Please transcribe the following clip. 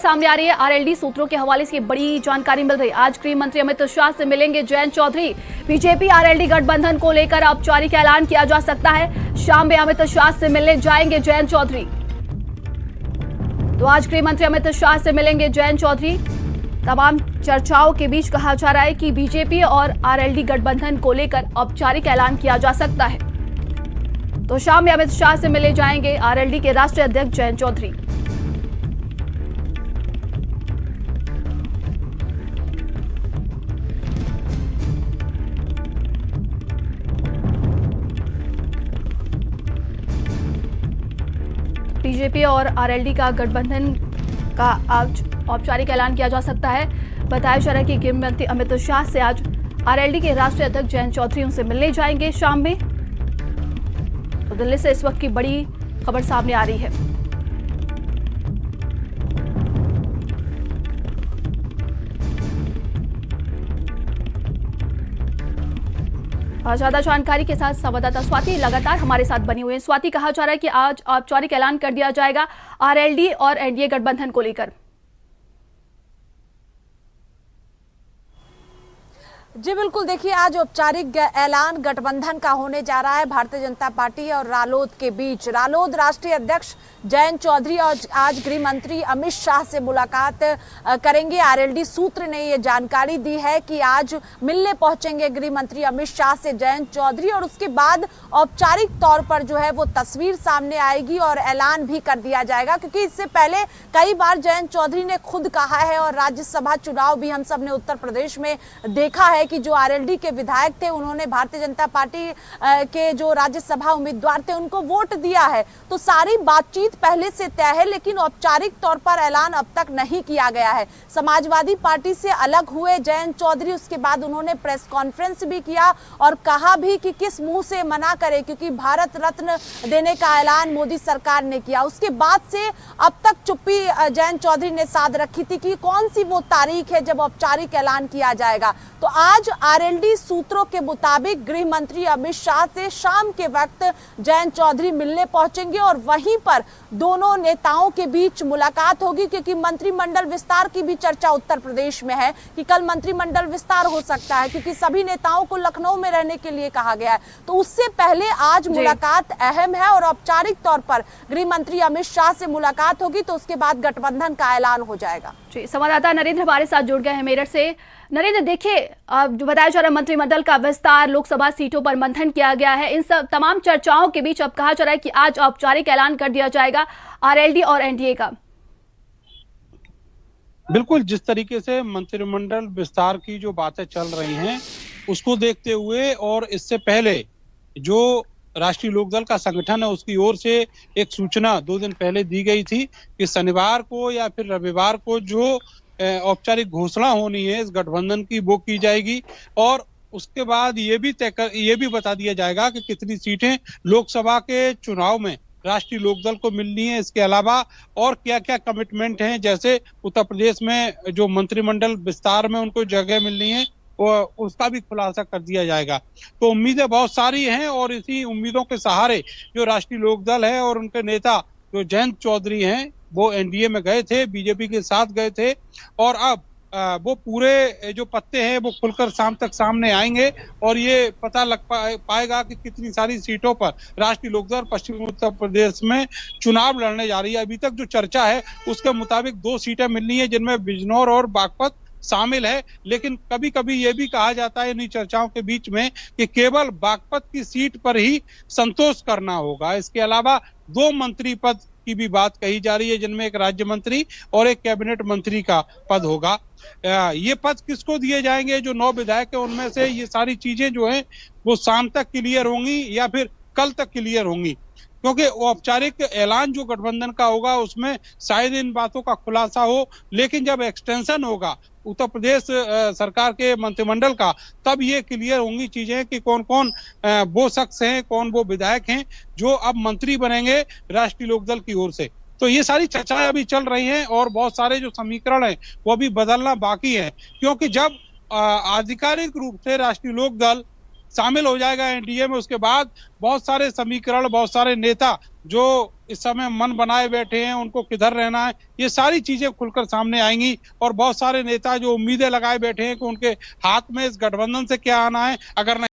सामने आ रही है आरएलडी सूत्रों के हवाले से बड़ी जानकारी मिल रही है। आज गृह मंत्री अमित शाह से मिलेंगे जयंत चौधरी। बीजेपी आरएलडी गठबंधन को लेकर औपचारिक ऐलान किया जा सकता है। शाम में अमित शाह से मिलने जाएंगे जयंत चौधरी। तो आज गृह मंत्री अमित शाह से मिलेंगे जयंत चौधरी। तमाम चर्चाओं के बीच कहा जा रहा है कि बीजेपी और आरएलडी गठबंधन को लेकर औपचारिक ऐलान किया जा सकता है। तो शाम में अमित शाह से मिले जाएंगे आरएलडी के राष्ट्रीय अध्यक्ष जयंत चौधरी। बीजेपी और आरएलडी का गठबंधन का आज औपचारिक ऐलान किया जा सकता है। बताया जा रहा है कि गृह मंत्री अमित शाह से आज आरएलडी के राष्ट्रीय अध्यक्ष जयंत चौधरी उनसे मिलने जाएंगे शाम में। तो दिल्ली से इस वक्त की बड़ी खबर सामने आ रही है। और ज्यादा जानकारी के साथ संवाददाता स्वाति लगातार हमारे साथ बनी हुई है। स्वाति, कहा जा रहा है कि आज औपचारिक ऐलान कर दिया जाएगा आरएलडी और एनडीए गठबंधन को लेकर। जी बिल्कुल, देखिए आज औपचारिक ऐलान गठबंधन का होने जा रहा है भारतीय जनता पार्टी और रालोद के बीच। रालोद राष्ट्रीय अध्यक्ष जयंत चौधरी और आज गृह मंत्री अमित शाह से मुलाकात करेंगे। आरएलडी सूत्र ने ये जानकारी दी है कि आज मिलने पहुंचेंगे गृह मंत्री अमित शाह से जयंत चौधरी और उसके बाद औपचारिक तौर पर जो है वो तस्वीर सामने आएगी और ऐलान भी कर दिया जाएगा। क्योंकि इससे पहले कई बार जयंत चौधरी ने खुद कहा है और राज्यसभा चुनाव भी हम सब ने उत्तर प्रदेश में देखा है कि जो आरएलडी के विधायक थे उन्होंने भारतीय जनता पार्टी के जो राज्यसभा उम्मीदवार थे उनको वोट दिया है। तो सारी बातचीत पहले से तय है, लेकिन औपचारिक तौर पर ऐलान अब तक नहीं किया गया है। समाजवादी पार्टी से अलग हुए जयंत चौधरी, उसके बाद उन्होंने प्रेस कॉन्फ्रेंस भी किया और कहा भी कि किस मुंह से मना करे, क्योंकि भारत रत्न देने का ऐलान मोदी सरकार ने किया। उसके बाद से अब तक चुप्पी जयंत चौधरी ने साध रखी थी कि कौन सी वो तारीख है जब औपचारिक ऐलान किया जाएगा। तो आज आरएलडी सूत्रों के मुताबिक गृह मंत्री अमित शाह से शाम के वक्त जयंत चौधरी मिलने पहुंचेंगे और वहीं पर दोनों नेताओं के बीच मुलाकात होगी। क्योंकि मंत्रिमंडल विस्तार की भी चर्चा उत्तर प्रदेश में है कि कल मंत्रिमंडल विस्तार हो सकता है, क्योंकि सभी नेताओं को लखनऊ में रहने के लिए कहा गया है। तो उससे पहले आज मुलाकात अहम है और औपचारिक तौर पर गृह मंत्री अमित शाह से मुलाकात होगी, तो उसके बाद गठबंधन का ऐलान हो जाएगा। संवाददाता नरेंद्र हमारे साथ जुड़ गए हैं मेरठ से। नरेंद्र, देखिए जो बताया जा रहा है मंत्रिमंडल का विस्तार, लोकसभा सीटों पर मंथन किया गया है। इन सब तमाम चर्चाओं के बीच अब कहा जा रहा है कि आज औपचारिक ऐलान कर दिया जाएगा आरएलडी और एनडीए का। बिल्कुल, जिस तरीके से मंत्रिमंडल विस्तार की जो बातें चल रही हैं उसको देखते हुए और इससे पहले जो राष्ट्रीय लोकदल का संगठन है उसकी ओर से एक सूचना 2 दिन पहले दी गई थी कि शनिवार को या फिर रविवार को जो औपचारिक घोषणा होनी है इस गठबंधन की वो की जाएगी और उसके बाद ये भी बता दिया जाएगा कि कितनी सीटें लोकसभा के चुनाव में राष्ट्रीय लोकदल को मिलनी है। इसके अलावा और क्या क्या कमिटमेंट हैं, जैसे उत्तर प्रदेश में जो मंत्रिमंडल विस्तार में उनको जगह मिलनी है उसका भी खुलासा कर दिया जाएगा। तो उम्मीदें बहुत सारी हैं और इसी उम्मीदों के सहारे जो राष्ट्रीय लोकदल है और उनके नेता जो जयंत चौधरी हैं वो एनडीए में गए थे, बीजेपी के साथ गए थे और अब वो पूरे जो पत्ते हैं वो खुलकर शाम तक सामने आएंगे और ये पता लग पाएगा कि कितनी सारी सीटों पर राष्ट्रीय लोकदल पश्चिमी उत्तर प्रदेश में चुनाव लड़ने जा रही है। अभी तक जो चर्चा है उसके मुताबिक 2 सीटें मिलनी है जिनमें बिजनौर और बागपत शामिल है, लेकिन कभी कभी ये भी कहा जाता है इन्हीं चर्चाओं के बीच में कि केवल बागपत की सीट पर ही संतोष करना होगा। इसके अलावा 2 मंत्री पद की भी बात कही जा रही है जिनमें एक राज्य मंत्री और एक कैबिनेट मंत्री का पद होगा। ये पद किसको दिए जाएंगे, जो 9 विधायक है उनमें से ये सारी चीजें जो हैं वो शाम तक क्लियर होंगी या फिर कल तक क्लियर होंगी, क्योंकि औपचारिक ऐलान जो गठबंधन का होगा उसमें शायद इन बातों का खुलासा हो, लेकिन जब एक्सटेंशन होगा उत्तर प्रदेश सरकार के मंत्रिमंडल का तब ये क्लियर होंगी चीजें कि कौन कौन वो शख्स हैं, कौन वो विधायक हैं जो अब मंत्री बनेंगे राष्ट्रीय लोकदल की ओर से। तो ये सारी चर्चाएं अभी चल रही हैं और बहुत सारे जो समीकरण हैं वो अभी बदलना बाकी है, क्योंकि जब आधिकारिक रूप से राष्ट्रीय लोकदल शामिल हो जाएगा एनडीए में, उसके बाद बहुत सारे समीकरण, बहुत सारे नेता जो इस समय मन बनाए बैठे हैं उनको किधर रहना है, ये सारी चीजें खुलकर सामने आएंगी। और बहुत सारे नेता जो उम्मीदें लगाए बैठे हैं कि उनके हाथ में इस गठबंधन से क्या आना है, अगर